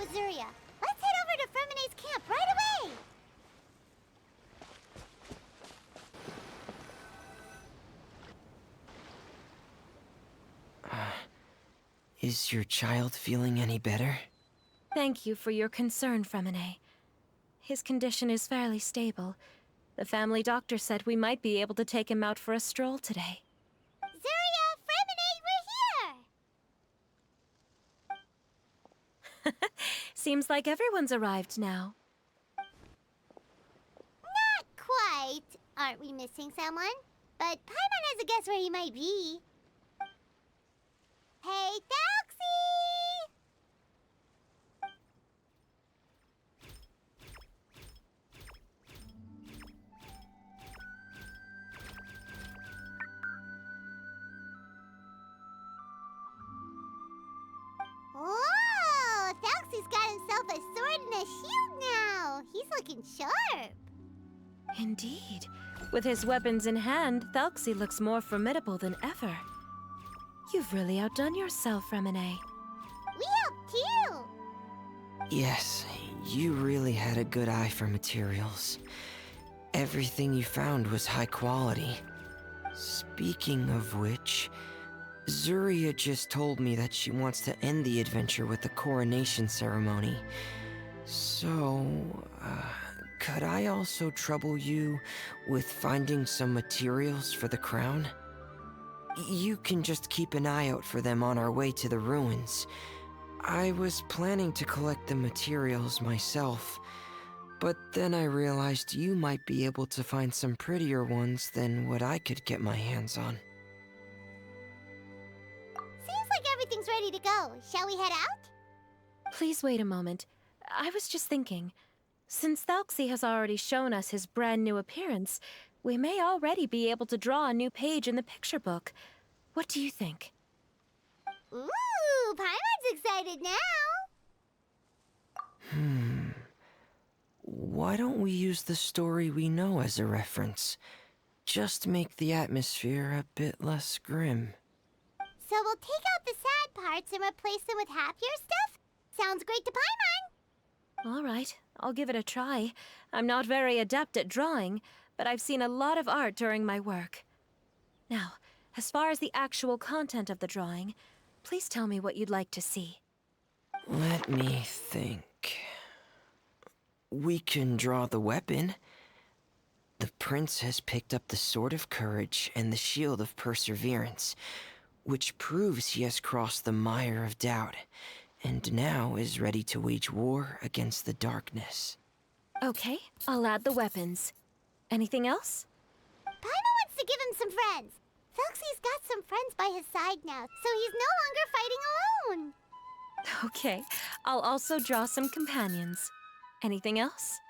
Azuria. Let's head over to Fremene's camp right away! Is your child feeling any better? Thank you for your concern, Fremene. His condition is fairly stable. The family doctor said we might be able to take him out for a stroll today. Zuria, Fremene, we're here! Seems like everyone's arrived now. Not quite. Aren't we missing someone? But Paimon has a guess where he might be. Hey, Thelxie! Whoa! Thelxie's got himself a sword and a shield now! He's looking sharp! Indeed. With his weapons in hand, Thelxie looks more formidable than ever. You've really outdone yourself, Fremene. We helped too! Yes, you really had a good eye for materials. Everything you found was high quality. Speaking of which, Zuria just told me that she wants to end the adventure with the coronation ceremony. So, could I also trouble you with finding some materials for the crown? You can just keep an eye out for them on our way to the ruins. I was planning to collect the materials myself, but then I realized you might be able to find some prettier ones than what I could get my hands on. Seems like everything's ready to go. Shall we head out? Please wait a moment. I was just thinking. Since Thelxie has already shown us his brand new appearance, we may already be able to draw a new page in the picture book. What do you think? Ooh, Paimon's excited now! Why don't we use the story we know as a reference? Just make the atmosphere a bit less grim. So we'll take out the sad parts and replace them with happier stuff? Sounds great to Paimon! All right, I'll give it a try. I'm not very adept at drawing, but I've seen a lot of art during my work. Now, as far as the actual content of the drawing, please tell me what you'd like to see. Let me think. We can draw the weapon. The prince has picked up the Sword of Courage and the Shield of Perseverance, which proves he has crossed the mire of doubt, and now is ready to wage war against the darkness. Okay, I'll add the weapons. Anything else? Paimon wants to give him some friends. Thelxie's got some friends by his side now, so he's no longer fighting alone. Okay, I'll also draw some companions. Anything else?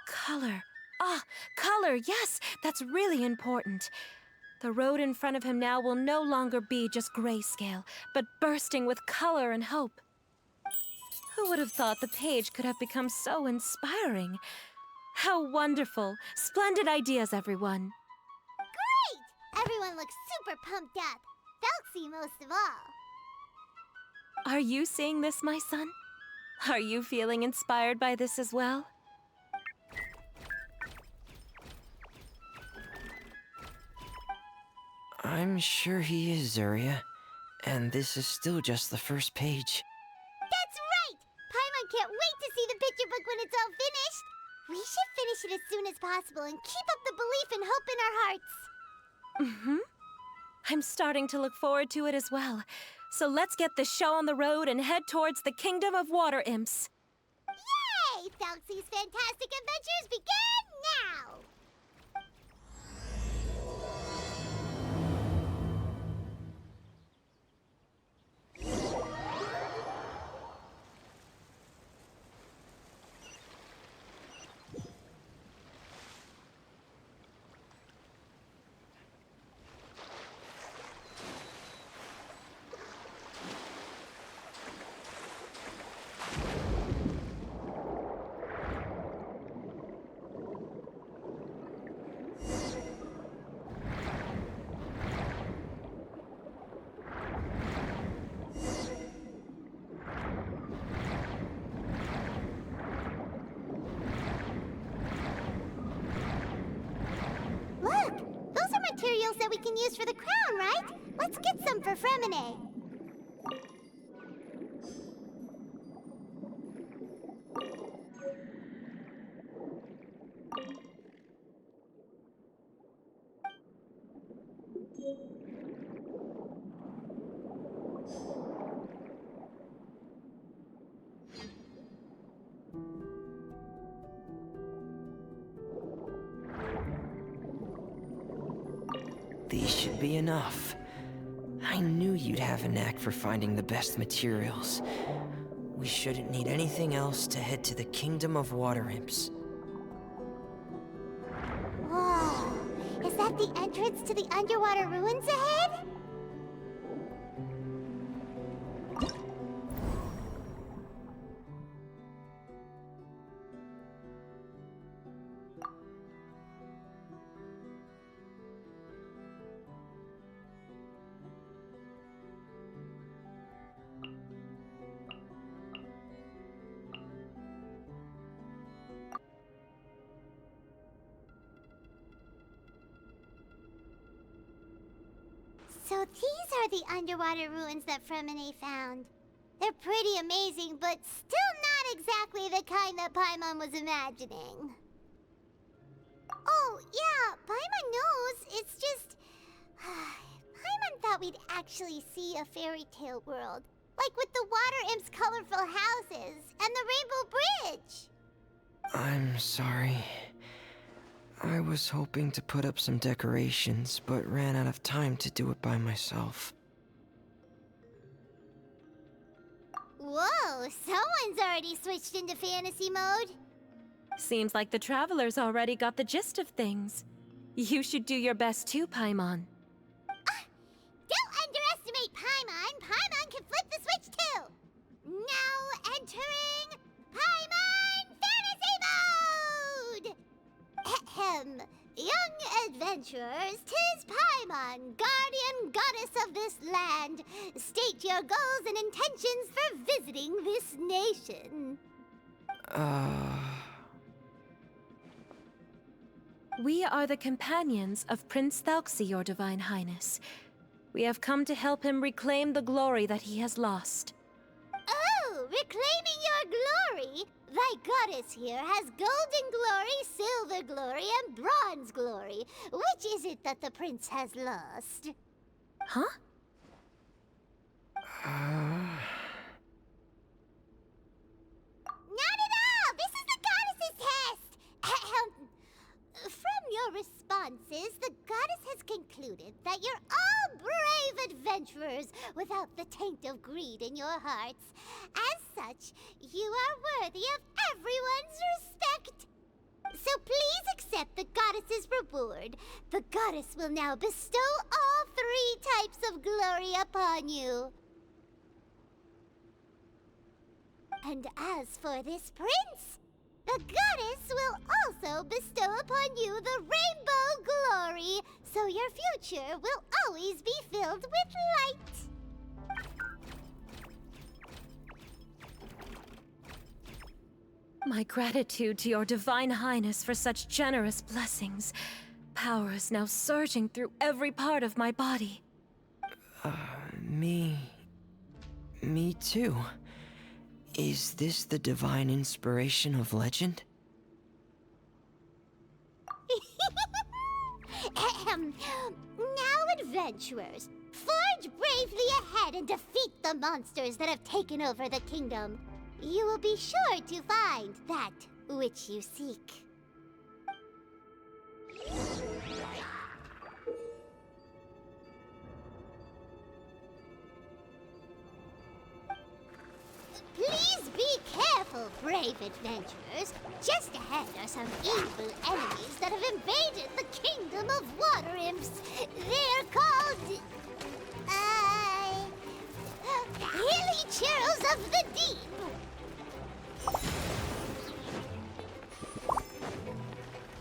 Color. Ah, color, yes! That's really important. The road in front of him now will no longer be just grayscale, but bursting with color and hope. Who would have thought the page could have become so inspiring? How wonderful! Splendid ideas, everyone! Great! Everyone looks super pumped up. Thelxie most of all. Are you seeing this, my son? Are you feeling inspired by this as well? I'm sure he is, Zuria. And this is still just the first page. That's right! Paimon can't wait to see the picture book when it's all finished. We should finish it as soon as possible and keep up the belief and hope in our hearts. Mm-hmm. I'm starting to look forward to it as well. So let's get this show on the road and head towards the Kingdom of Water Imps. Yay! Thelxie's fantastic adventures begin now! can use for the crown, right? Let's get some for Fremine. These should be enough. I knew you'd have a knack for finding the best materials. We shouldn't need anything else to head to the Kingdom of Water Imps. Whoa! Is that the entrance to the underwater ruins ahead? So these are the underwater ruins that Fremine found. They're pretty amazing, but still not exactly the kind that Paimon was imagining. Oh, yeah, Paimon knows. It's just... Paimon thought we'd actually see a fairy tale world. Like with the Water Imp's colorful houses and the Rainbow Bridge. I'm sorry. I was hoping to put up some decorations, but ran out of time to do it by myself. Whoa, someone's already switched into fantasy mode. Seems like the travelers already got the gist of things. You should do your best too, Paimon. Don't underestimate Paimon. Paimon can flip the switch too. Now entering Paimon Fantasy Mode! Ahem. Young adventurers, 'tis Paimon, guardian goddess of this land. State your goals and intentions for visiting this nation. We are the companions of Prince Thelxie, your Divine Highness. We have come to help him reclaim the glory that he has lost. Oh, reclaiming your glory? Thy goddess here has golden glory, silver glory, and bronze glory. Which is it that the prince has lost? Huh? Not at all! This is the goddess's test! From your responses, the goddess has concluded that you're all brave adventurers without the taint of greed in your hearts. As such, you are worthy of everyone's respect. So please accept the goddess's reward. The goddess will now bestow all 3 types of glory upon you. And as for this prince, the goddess will also bestow upon you the rainbow glory, so your future will always be filled with light. My gratitude to your Divine Highness for such generous blessings. Power is now surging through every part of my body. Me too. Is this the divine inspiration of legend? Now, adventurers, forge bravely ahead and defeat the monsters that have taken over the kingdom. You will be sure to find that which you seek. Please be careful, brave adventurers. Just ahead are some evil enemies that have invaded the kingdom of water imps. They're called... Hilly Churls of the Deep.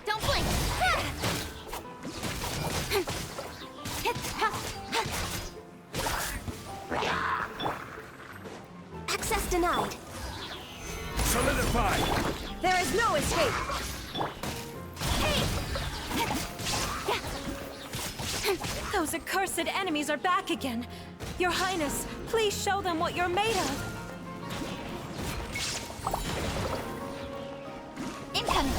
Don't blink! Access denied. Solidify! There is no escape. Those accursed enemies are back again. Your Highness, please show them what you're made of. Incoming!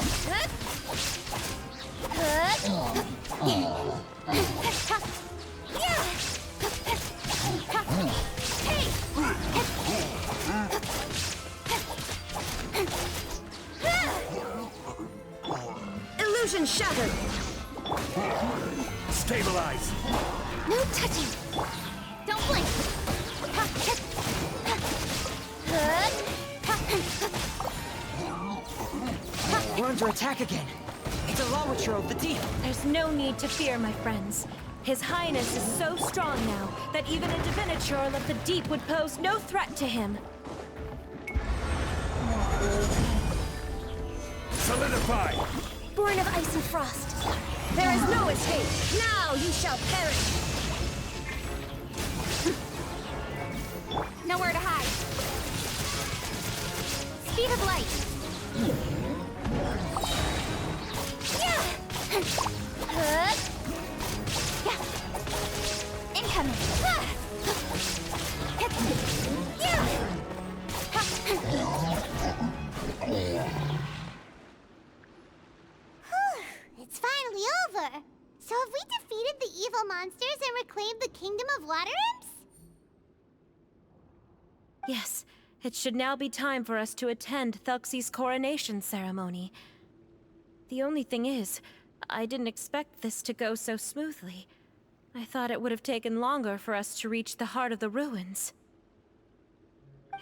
Illusion shattered! Stabilize! No touching! Don't blink! We're under attack again. It's a Lawitcher of the deep. There's no need to fear, my friends. His Highness is so strong now that even a Diviniture of the deep would pose no threat to him. Solidify! Born of ice and frost, there is no escape. Now you shall perish. Nowhere to hide. Speed of light. Incoming. It's finally over. So have we defeated the evil monsters and reclaimed the Kingdom of Water Imps? Yes, it should now be time for us to attend Thelxie's coronation ceremony. The only thing is, I didn't expect this to go so smoothly. I thought it would have taken longer for us to reach the heart of the ruins.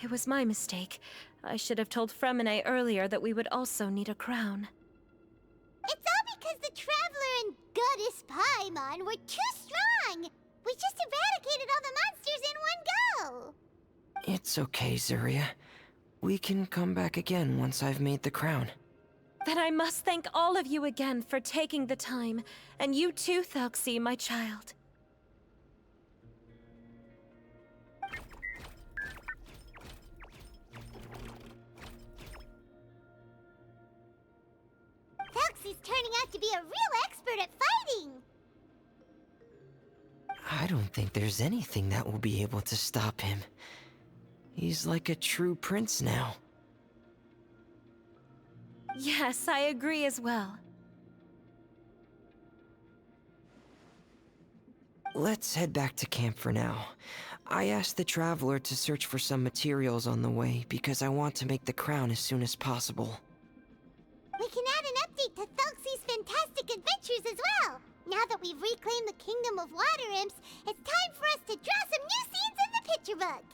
It was my mistake. I should have told Fremine earlier that we would also need a crown. It's all because the Traveler and Goddess Paimon were too strong! We just eradicated all the monsters in one go! It's okay, Zuria. We can come back again once I've made the crown. Then I must thank all of you again for taking the time, and you too, Thelxie, my child. Thelxie's turning out to be a real expert at fighting! I don't think there's anything that will be able to stop him. He's like a true prince now. Yes, I agree as well. Let's head back to camp for now. I asked the Traveler to search for some materials on the way because I want to make the crown as soon as possible. We can add an update to Thelxie's fantastic adventures as well! Now that we've reclaimed the Kingdom of Water Imps, it's time for us to draw some new scenes in the picture book!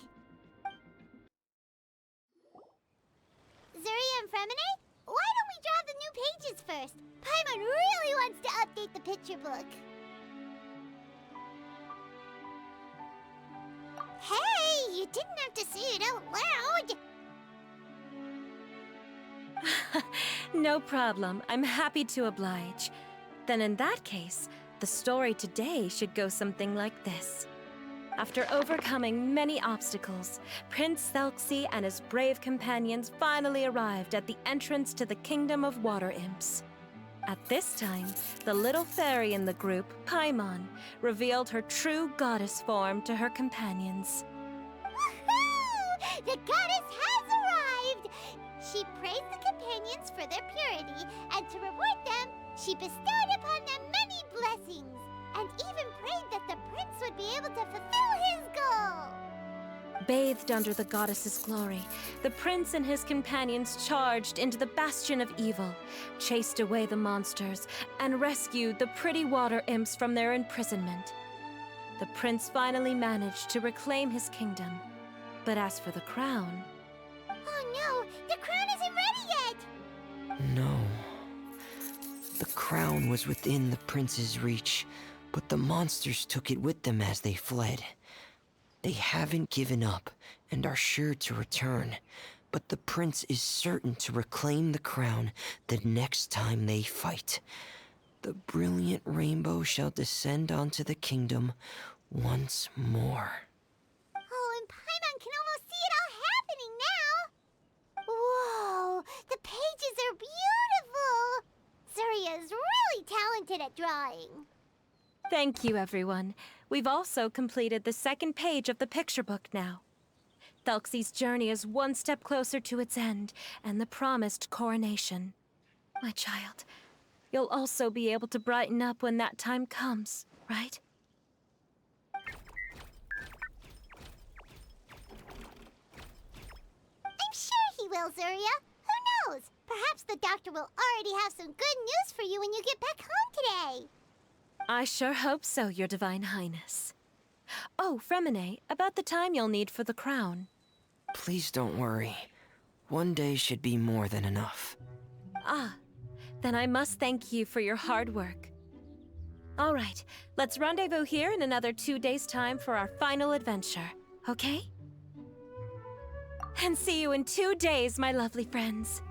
Zuria and Fremine, why don't we draw the new pages first? Paimon really wants to update the picture book. Hey, you didn't have to say it out loud! No problem. I'm happy to oblige. Then in that case, the story today should go something like this. After overcoming many obstacles, Prince Thelxie and his brave companions finally arrived at the entrance to the Kingdom of Water Imps. At this time, the little fairy in the group, Paimon, revealed her true goddess form to her companions. Woohoo! The goddess has arrived! She praised the companions for their purity, and to reward them, she bestowed upon them many blessings, and even prayed that the prince would be able to fulfill his goal. Bathed under the goddess's glory, the prince and his companions charged into the bastion of evil, chased away the monsters, and rescued the pretty water imps from their imprisonment. The prince finally managed to reclaim his kingdom. But as for the crown... Oh no! The crown isn't ready yet! No. The crown was within the prince's reach, but the monsters took it with them as they fled. They haven't given up and are sure to return, but the prince is certain to reclaim the crown the next time they fight. The brilliant rainbow shall descend onto the kingdom once more. Oh, and Paimon can almost see it all happening now! Whoa! The pages are beautiful! Zuria is really talented at drawing. Thank you, everyone. We've also completed the second page of the picture book now. Thelxie's journey is one step closer to its end, and the promised coronation. My child, you'll also be able to brighten up when that time comes, right? I'm sure he will, Zuria. Who knows? Perhaps the doctor will already have some good news for you when you get back home today. I sure hope so, Your Divine Highness. Oh, Fremine, about the time you'll need for the crown. Please don't worry. One day should be more than enough. Ah, then I must thank you for your hard work. All right, let's rendezvous here in another 2 days' time for our final adventure, okay? And see you in 2 days, my lovely friends.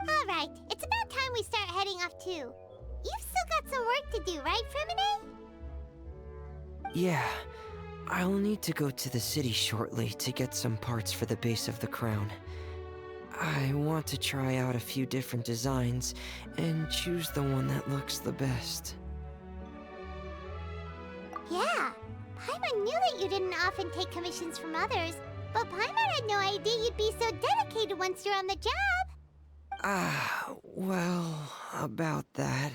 All right, it's about time we start heading off too. You've still got some work to do, right, Fremine? Yeah, I'll need to go to the city shortly to get some parts for the base of the crown. I want to try out a few different designs and choose the one that looks the best. Yeah, Paimon knew that you didn't often take commissions from others, but Paimon had no idea you'd be so dedicated once you're on the job. Well, about that,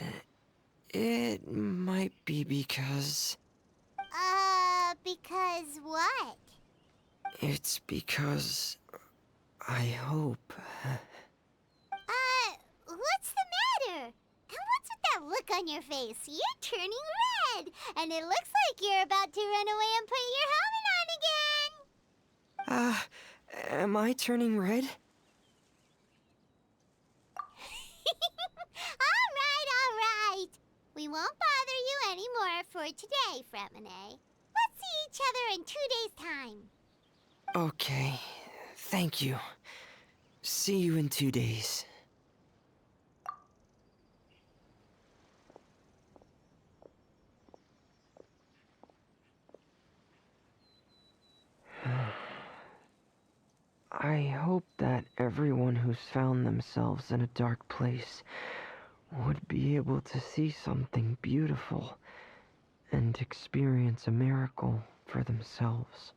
it might be because... Because what? It's because... I hope... What's the matter? And what's with that look on your face? You're turning red, and it looks like you're about to run away and put your helmet on again. Am I turning red? All right. We won't bother you anymore for today, Fremine. Let's see each other in 2 days' time. Okay, thank you. See you in 2 days. I hope that everyone who's found themselves in a dark place would be able to see something beautiful and experience a miracle for themselves.